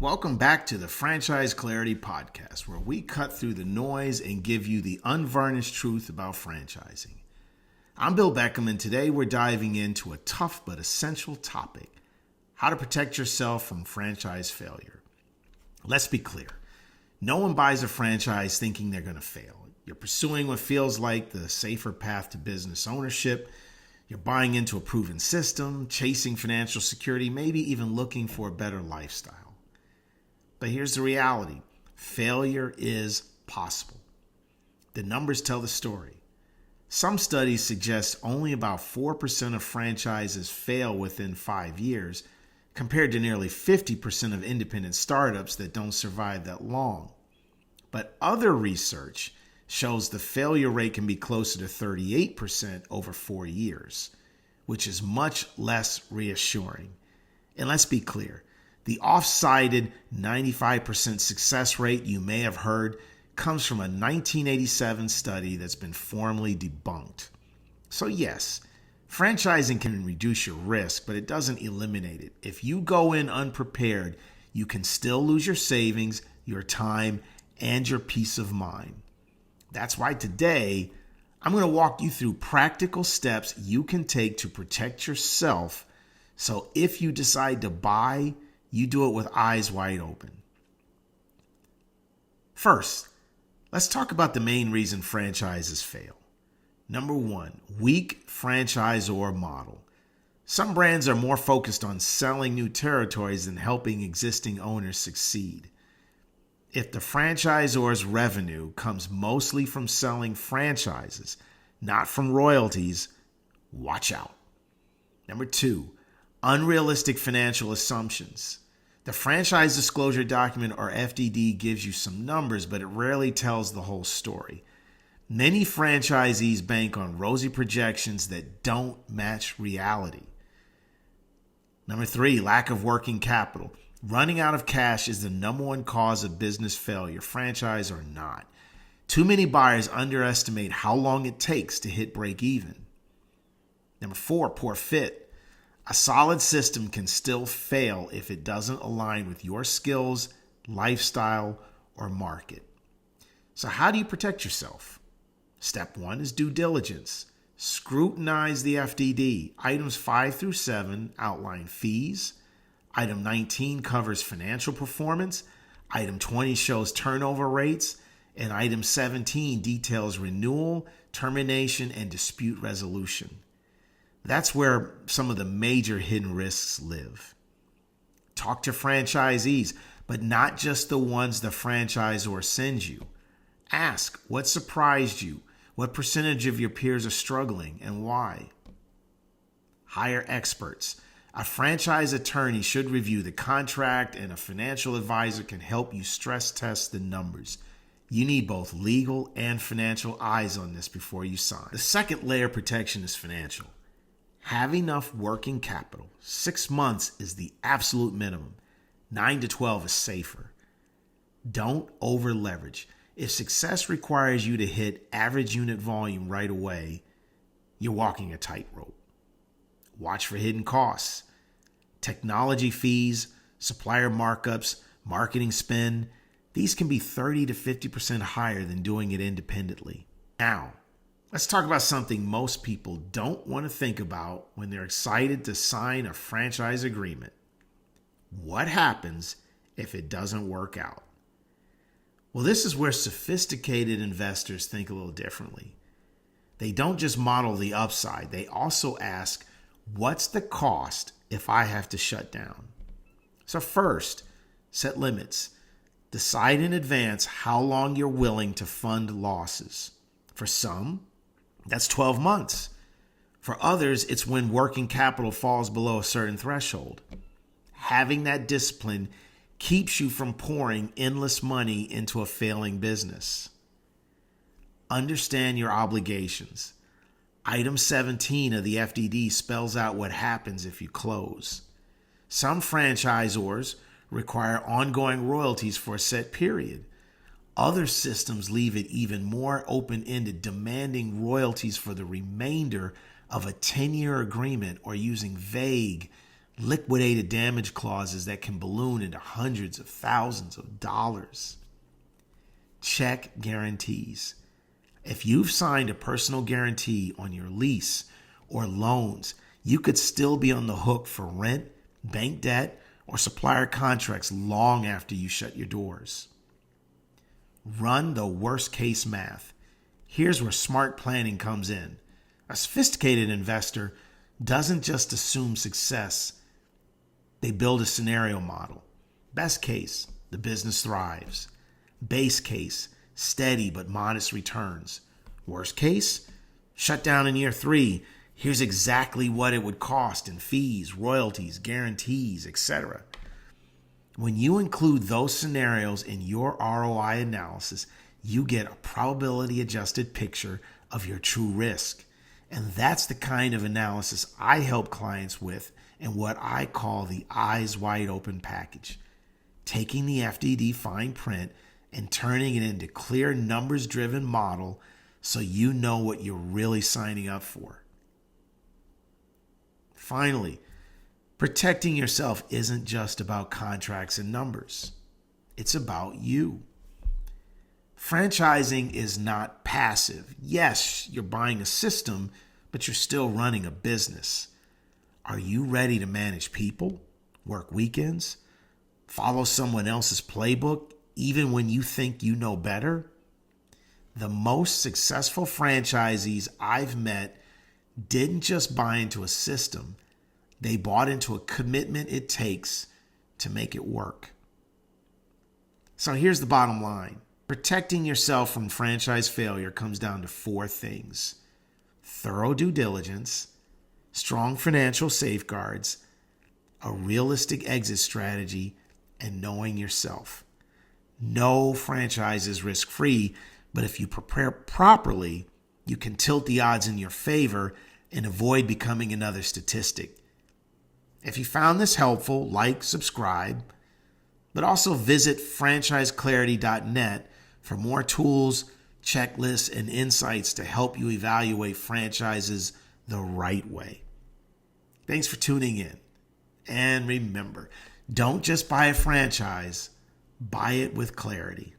Welcome back to the Franchise Clarity Podcast, where we cut through the noise and give you the unvarnished truth about franchising. I'm Bill Beckham, and today we're diving into a tough but essential topic: how to protect yourself from franchise failure. Let's be clear. No one buys a franchise thinking they're going to fail. You're pursuing what feels like the safer path to business ownership. You're buying into a proven system, chasing financial security, maybe even looking for a better lifestyle. But here's the reality. Failure is possible. The numbers tell the story. Some studies suggest only about 4% of franchises fail within 5 years, compared to nearly 50% of independent startups that don't survive that long. But other research shows the failure rate can be closer to 38% over 4 years, which is much less reassuring. And let's be clear. The oft-cited 95% success rate you may have heard comes from a 1987 study that's been formally debunked. So yes, franchising can reduce your risk, but it doesn't eliminate it. If you go in unprepared, you can still lose your savings, your time, and your peace of mind. That's why today, I'm going to walk you through practical steps you can take to protect yourself, so if you decide to buy, you do it with eyes wide open. First, let's talk about the main reason franchises fail. Number one, weak franchisor model. Some brands are more focused on selling new territories than helping existing owners succeed. If the franchisor's revenue comes mostly from selling franchises, not from royalties, watch out. Number two, unrealistic financial assumptions. The franchise disclosure document, or FDD, gives you some numbers, but it rarely tells the whole story. Many franchisees bank on rosy projections that don't match reality. Number three, lack of working capital. Running out of cash is the number one cause of business failure, franchise or not. Too many buyers underestimate how long it takes to hit break even. Number four, poor fit. A solid system can still fail if it doesn't align with your skills, lifestyle, or market. So how do you protect yourself? Step one is due diligence. Scrutinize the FDD. Items 5 through 7 outline fees. Item 19 covers financial performance. Item 20 shows turnover rates. And item 17 details renewal, termination, and dispute resolution. That's where some of the major hidden risks live. Talk to franchisees, but not just the ones the franchisor sends you. Ask, what surprised you? What percentage of your peers are struggling and why? Hire experts. A franchise attorney should review the contract, and a financial advisor can help you stress test the numbers. You need both legal and financial eyes on this before you sign. The second layer of protection is financial. Have enough working capital. 6 months is the absolute minimum. 9 to 12 is safer. Don't over leverage. If success requires you to hit average unit volume right away, you're walking a tightrope. Watch for hidden costs. Technology fees, supplier markups, marketing spend. These can be 30 to 50% higher than doing it independently. Now, let's talk about something most people don't want to think about when they're excited to sign a franchise agreement. What happens if it doesn't work out? Well, this is where sophisticated investors think a little differently. They don't just model the upside. They also ask, what's the cost if I have to shut down? So first, set limits. Decide in advance how long you're willing to fund losses. For some, that's 12 months. For others, it's when working capital falls below a certain threshold. Having that discipline keeps you from pouring endless money into a failing business. Understand your obligations. Item 17 of the FDD spells out what happens if you close. Some franchisors require ongoing royalties for a set period. Other systems leave it even more open-ended, demanding royalties for the remainder of a 10-year agreement or using vague, liquidated damage clauses that can balloon into hundreds of thousands of dollars. Check guarantees. If you've signed a personal guarantee on your lease or loans, you could still be on the hook for rent, bank debt, or supplier contracts long after you shut your doors. Run the worst case math. Here's where smart planning comes in. A sophisticated investor doesn't just assume success. They build a scenario model. Best case, the business thrives. Base case, steady but modest returns. Worst case, shut down in year 3. Here's exactly what it would cost in fees, royalties, guarantees, etc. When you include those scenarios in your ROI analysis, you get a probability-adjusted picture of your true risk. And that's the kind of analysis I help clients with in what I call the eyes wide open package. Taking the FDD fine print and turning it into clear numbers-driven model so you know what you're really signing up for. Finally, protecting yourself isn't just about contracts and numbers. It's about you. Franchising is not passive. Yes, you're buying a system, but you're still running a business. Are you ready to manage people, work weekends, follow someone else's playbook, even when you think you know better? The most successful franchisees I've met didn't just buy into a system. They bought into a commitment it takes to make it work. So here's the bottom line. Protecting yourself from franchise failure comes down to 4 things: thorough due diligence, strong financial safeguards, a realistic exit strategy, and knowing yourself. No franchise is risk-free, but if you prepare properly, you can tilt the odds in your favor and avoid becoming another statistic. If you found this helpful, like, subscribe, but also visit franchiseclarity.net for more tools, checklists, and insights to help you evaluate franchises the right way. Thanks for tuning in. And remember, don't just buy a franchise, buy it with clarity.